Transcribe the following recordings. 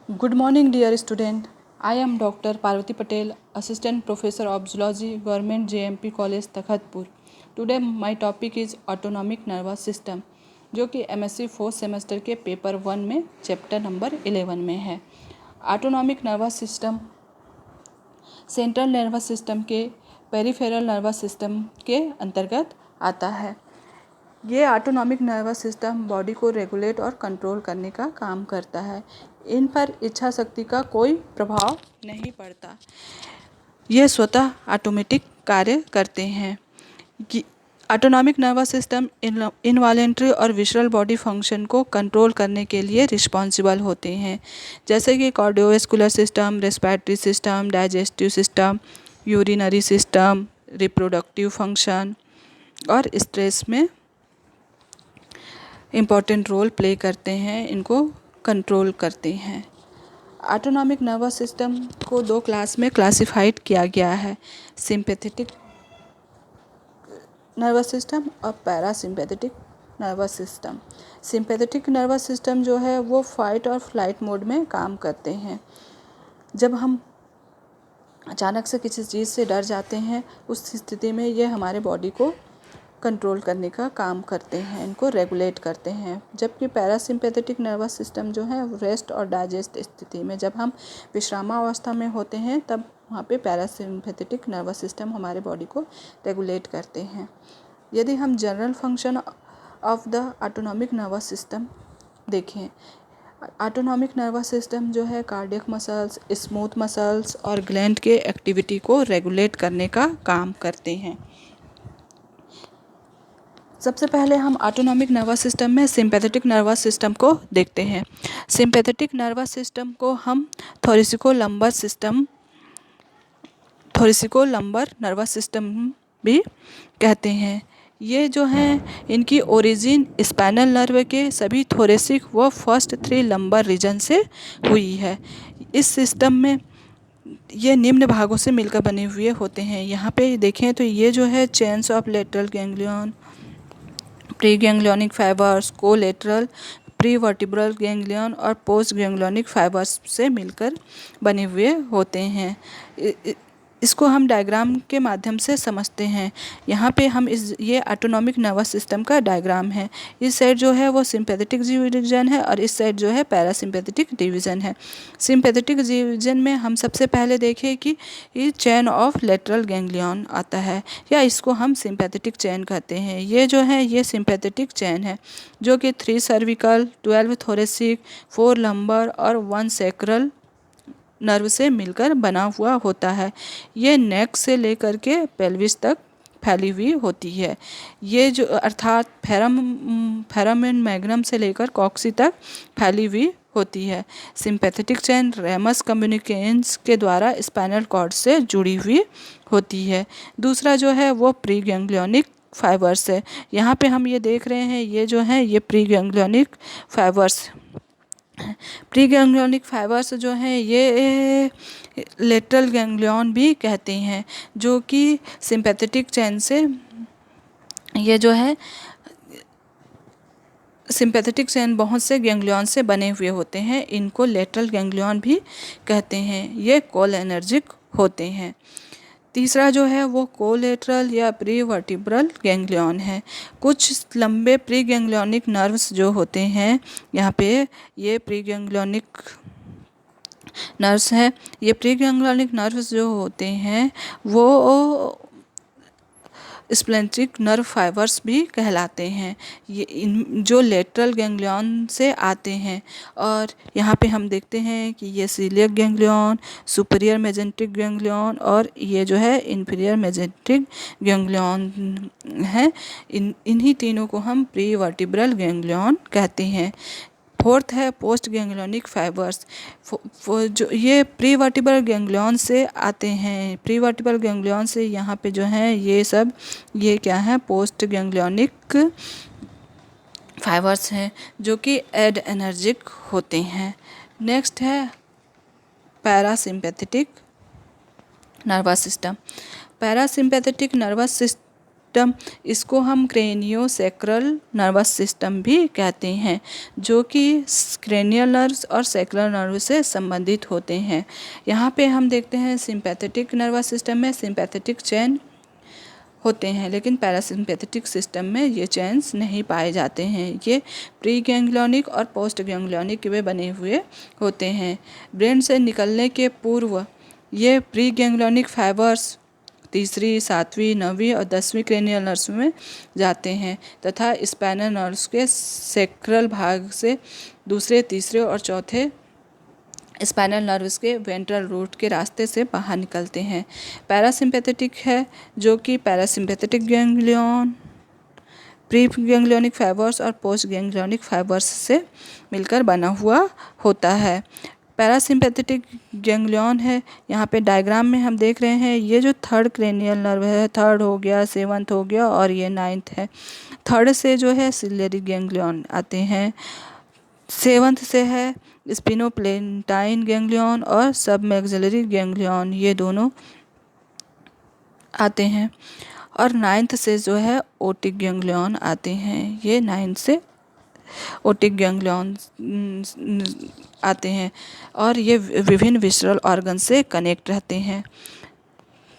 Good morning, dear student. I am Dr. Parvati Patel, Assistant Professor of Zoology, Government JMP College, Takhatpur. Today my topic is Autonomic Nervous System, जो कि MSc 4th semester के paper 1 में chapter number 11 में है। Autonomic nervous system central nervous system के peripheral nervous system के अंतर्गत आता है। ये ऑटोनॉमिक नर्वस सिस्टम बॉडी को रेगुलेट और कंट्रोल करने का काम करता है। इन पर इच्छा शक्ति का कोई प्रभाव नहीं पड़ता। ये स्वतः ऑटोमेटिक कार्य करते हैं। ऑटोनॉमिक नर्वस सिस्टम इनवॉलेंट्री और विसरल बॉडी फंक्शन को कंट्रोल करने के लिए रिस्पॉन्सिबल होते हैं, जैसे कि cardiovascular system, respiratory system, digestive system, urinary system, reproductive function और स्ट्रेस में इम्पॉर्टेंट रोल प्ले करते हैं, इनको कंट्रोल करते हैं। ऑटोनॉमिक नर्वस सिस्टम को 2 क्लास में क्लासिफाइड किया गया है, सिंपैथेटिक नर्वस सिस्टम और parasympathetic nervous system. Sympathetic nervous system जो है वो फाइट और फ्लाइट मोड में काम करते हैं। जब हम अचानक से किसी चीज़ से डर जाते हैं, उस स्थिति में ये हमारे बॉडी को कंट्रोल करने का काम करते हैं, इनको रेगुलेट करते हैं। जबकि पैरासिम्पैथेटिक नर्वस सिस्टम जो है रेस्ट और डाइजेस्ट स्थिति में, जब हम विश्रामावस्था में होते हैं, तब वहाँ पे पैरासिम्पैथेटिक नर्वस सिस्टम हमारे बॉडी को रेगुलेट करते हैं। यदि हम general function of the autonomic nervous system देखें, ऑटोनॉमिक नर्वस सिस्टम जो है कार्डियक मसल्स, स्मूथ मसल्स और ग्लैंड के एक्टिविटी को रेगुलेट करने का काम करते हैं। सबसे पहले हम ऑटोनॉमिक नर्वस सिस्टम में सिंपैथेटिक नर्वस सिस्टम को देखते हैं। सिंपैथेटिक नर्वस सिस्टम को हम थोरिसिको-लंबर नर्वस सिस्टम भी कहते हैं। ये जो हैं, इनकी ओरिजिन स्पाइनल नर्व के सभी थोरेसिक व फर्स्ट 3 लंबर रीजन से हुई है। इस सिस्टम में ये निम्न भागों से मिलकर बने हुए होते हैं। यहाँ पे देखें तो ये जो है chains of lateral ganglion, pre ganglionic fibres, collateral pre vertebral ganglion और पोस्ट गैंग्लियोनिक फाइबर्स से मिलकर बने हुए होते हैं। इसको हम डायग्राम के माध्यम से समझते हैं। यहाँ पे हम ये ऑटोनॉमिक नर्वस सिस्टम का डायग्राम है। इस साइड जो है वो सिंपैथेटिक डिवीजन है और इस साइड जो है पैरासिम्पैथेटिक डिवीजन है। सिंपैथेटिक डिवीजन में हम सबसे पहले देखें कि ये चेन ऑफ लेटरल गैंग्लियन आता है, या इसको हम सिंपैथेटिक चेन कहते हैं। ये जो है ये सिंपैथेटिक चेन है, जो कि 3 सर्विकल, 12 थोरेसिक, 4 लंबर और 1 सैक्रल नर्व से मिलकर बना हुआ होता है। ये नेक से लेकर के पेल्विस तक फैली हुई होती है। ये जो अर्थात फोरामेन मैग्नम से लेकर कॉक्सी तक फैली हुई होती है। सिंपैथेटिक चेन रेमस कम्युनिकेशंस के द्वारा स्पाइनल कॉर्ड से जुड़ी हुई होती है। दूसरा जो है वो प्री गैंग्लियोनिक फाइबर्स है। यहाँ पे हम ये देख रहे हैं, ये जो है ये pre ganglionic fibres. Pre ganglionic fibres जो हैं ये लेटरल गैंग्लियन भी कहते हैं, जो कि सिंपैथेटिक चेन से, ये जो है सिंपैथेटिक चेन बहुत से गैंग्लियन से बने हुए होते हैं, इनको लेटरल गैंग्लियन भी कहते हैं। ये कोलिनर्जिक होते हैं। तीसरा जो है वो कोलेटरल या प्री वर्टिब्रल गैंग्लियन है। कुछ लंबे प्री गैंग्लियोनिक नर्व्स जो होते हैं, यहाँ पे ये प्री गैंग्लियोनिक नर्व्स हैं। ये प्री गैंग्लियोनिक नर्व्स जो होते हैं वो स्प्लेंटिक नर्व फाइबर्स भी कहलाते हैं। ये जो लेटरल गैंग्लियन से आते हैं। और यहाँ पे हम देखते हैं कि ये सीलियक गैंग्लियन, सुपीरियर मेजेंटिक गैंग्लियन और ये जो है इंफीरियर मेजेंटिक गैंग्लियन है। इन्हीं तीनों को हम प्री वर्टिब्रल गैंग्लियन कहते हैं। फोर्थ है पोस्ट गैंग्लियोनिक फाइबर्स। जो ये प्री वर्टिब्रल गैंग्लियन से आते हैं। प्री वर्टिब्रल गैंग्लियन से यहाँ पे जो है ये क्या है, पोस्ट गैंग्लियोनिक फाइबर्स हैं, जो कि एडरेनर्जिक होते हैं। नेक्स्ट है parasympathetic nervous system. Parasympathetic nervous system, इसको हम क्रेनियोसैक्रल नर्वस सिस्टम भी कहते हैं, जो कि क्रेनियल नर्व्स और सैक्रल नर्व से संबंधित होते हैं। यहाँ पे हम देखते हैं सिंपैथेटिक नर्वस सिस्टम में सिंपैथेटिक चेन होते हैं, लेकिन पैरासिम्पैथेटिक सिस्टम में ये चेन्स नहीं पाए जाते हैं। ये प्री गैंग्लियोनिक और पोस्ट गैंग्लियोनिक में बने हुए होते हैं। ब्रेन से निकलने के पूर्व ये प्री गैंग्लियोनिक फाइबर्स तीसरी, सातवीं, नौवीं और 10वीं क्रेनियल नर्व्स में जाते हैं तथा स्पाइनल नर्व्स के सैक्रल भाग से दूसरे, तीसरे और चौथे स्पाइनल नर्व्स के वेंट्रल रूट के रास्ते से बाहर निकलते हैं। पैरासिम्पैथेटिक है जो कि parasympathetic ganglion, pre ganglionic fibres और पोस्ट गैंग्लियोनिक फाइबर्स से मिलकर बना हुआ होता है। पैरासिम्पैथेटिक गैंग्लियन है, यहाँ पे डायग्राम में हम देख रहे हैं, ये जो थर्ड क्रेनियल नर्व है, थर्ड हो गया, सेवंथ हो गया और ये नाइन्थ है। थर्ड से जो है सिलियरी गैंग्लियन आते हैं, सेवंथ से है स्पिनोप्लेटाइन गैंग्लियन और सब मैक्सिलरी गैंग्लियन, ये दोनों आते हैं। और नाइन्थ से जो है ओटिक गैंग्लियन आते हैं, ये नाइन्थ से ओटिक गैंग्लियन आते हैं और ये विभिन्न विसरल ऑर्गन से कनेक्ट रहते हैं।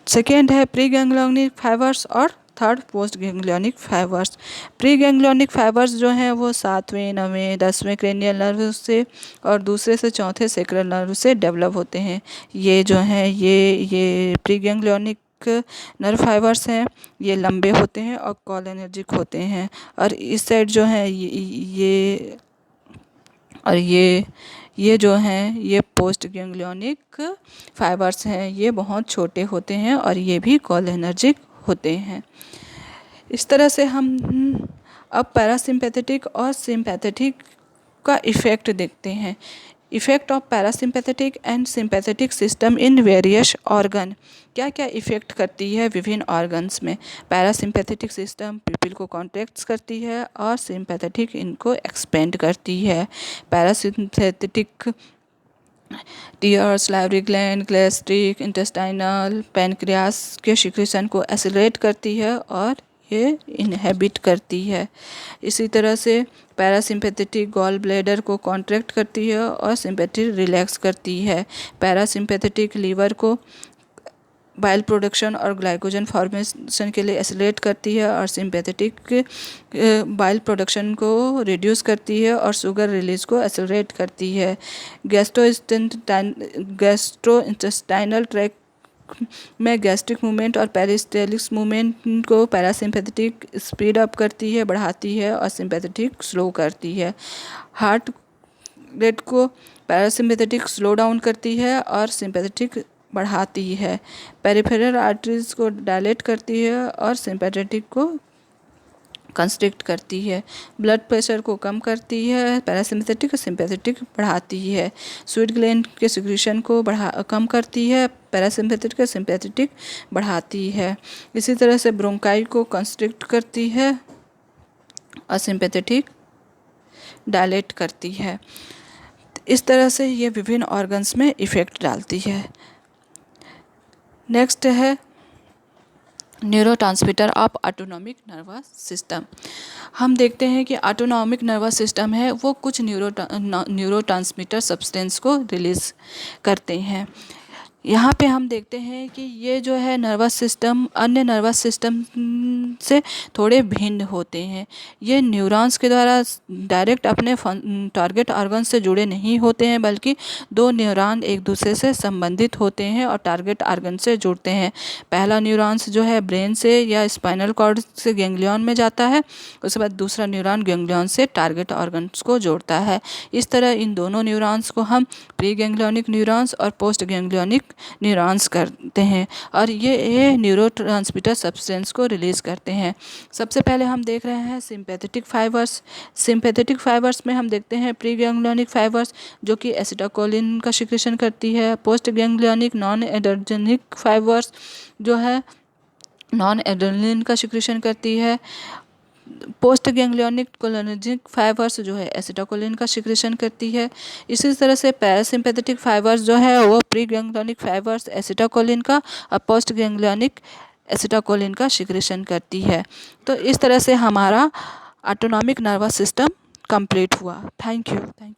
सेकेंड है प्री गैंग्लियोनिक फाइबर्स और third post ganglionic fibres. Pre ganglionic fibres जो हैं वो 7वें, 9वें, 10वें क्रेनियल नर्व से और दूसरे से चौथे सैक्रल नर्व से डेवलप होते हैं। ये जो हैं ये प्री गैंग्लियोनिक नर्व फाइबर्स हैं, ये लंबे होते हैं और कोलिनर्जिक होते हैं। और इस साइड जो है ये जो हैं ये पोस्ट गैंग्लियोनिक फाइबर्स हैं, ये बहुत छोटे होते हैं और ये भी कोलिनर्जिक होते हैं। इस तरह से हम अब पैरासिम्पैथेटिक और सिम्पैथेटिक का इफ़ेक्ट देखते हैं। Effect of parasympathetic and sympathetic system in various organ, क्या क्या इफ़ेक्ट करती है विभिन्न ऑर्गन्स में। पैरासिम्पैथेटिक सिस्टम पीपल को कॉन्ट्रैक्ट्स करती है और सिम्पैथेटिक इनको एक्सपेंड करती है। Parasympathetic tear, salivary gland, gastric, intestinal, pancreas के सिक्रीशन को एक्सेलरेट करती है और ये इनहेबिट करती है। इसी तरह से पैरासिम्पैथेटिक गॉल ब्लैडर को कॉन्ट्रैक्ट करती है और सिम्पैथेटिक रिलैक्स करती है। पैरासिम्पैथेटिक लीवर को बाइल प्रोडक्शन और ग्लाइकोजन फॉर्मेशन के लिए एक्सेलरेट करती है और सिम्पैथेटिक बाइल प्रोडक्शन को रिड्यूस करती है और शुगर रिलीज को एक्सेलरेट करती है। गैस्ट्रोइंटेस्टाइनल ट्रैक्ट में गैस्ट्रिक मूवमेंट और पेरिस्टाल्टिक मूवमेंट को पैरासिम्पैथेटिक स्पीड अप करती है, बढ़ाती है और सिम्पैथेटिक स्लो करती है। हार्ट रेट को पैरासिम्पैथेटिक स्लो डाउन करती है और सिम्पैथेटिक बढ़ाती है। पेरिफेरल आर्टरीज को डायलेट करती है और सिम्पैथेटिक को कंस्ट्रिक्ट करती है। ब्लड प्रेशर को कम करती है, पैरासिम्पैथेटिक और सिम्पैथेटिक बढ़ाती है। स्वीट ग्लैंड के सिक्रीशन को कम करती है, पैरासिम्पैथेटिक और सिम्पैथेटिक बढ़ाती है। इसी तरह से ब्रोंकाई को कंस्ट्रिक्ट करती है और सिम्पैथेटिक डायलेट करती है। इस तरह से ये विभिन्न ऑर्गन्स में इफ़ेक्ट डालती है। नेक्स्ट है neurotransmitter of autonomic nervous system. हम देखते हैं कि ऑटोनॉमिक नर्वस सिस्टम है वो कुछ न्यूरोट्रांसमीटर सब्सटेंस को रिलीज़ करते हैं। यहाँ पे हम देखते हैं कि ये जो है नर्वस सिस्टम अन्य नर्वस सिस्टम से थोड़े भिन्न होते हैं। ये न्यूरॉन्स के द्वारा डायरेक्ट अपने टारगेट ऑर्गन से जुड़े नहीं होते हैं, बल्कि दो न्यूरॉन एक दूसरे से संबंधित होते हैं और टारगेट ऑर्गन से जुड़ते हैं। पहला न्यूरॉन्स जो है ब्रेन से या स्पाइनल कॉर्ड से गैंग्लियन में जाता है, उसके बाद दूसरा न्यूरॉन गैंग्लियन से टारगेट ऑर्गन्स को जोड़ता है। इस तरह इन दोनों न्यूरॉन्स को हम प्री गैंग्लियोनिक न्यूरॉन्स और पोस्ट गैंग्लियोनिक न्यूरॉन्स करते हैं और ये न्यूरोट्रांसमीटर सब्सटेंस को रिलीज़ करते हैं। सबसे पहले हम देख रहे हैं सिम्पैथेटिक फाइबर्स। सिम्पैथेटिक फाइबर्स में हम देखते हैं प्री गैंग्लियोनिक फाइबर्स जो कि एसिटाइलकोलिन का सिक्रीशन करती है। Post ganglionic non adrenergic fibres जो है नॉन एड्रेनलिन का सिक्रीशन करती है। पोस्ट गैंग्लियोनिक कोलिनर्जिक फाइबर्स जो है एसिटाइलकोलिन का सिक्रीशन करती है। इसी तरह से पैरासिम्पैथेटिक फाइबर्स जो है वो प्री गैंग्लियोनिक फाइबर्स एसिटाइलकोलिन का और पोस्ट गैंग्लियोनिक एसिटाकोलिन का सिक्रेशन करती है। तो इस तरह से हमारा ऑटोनॉमिक नर्वस सिस्टम कंप्लीट हुआ। Thank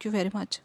you very much.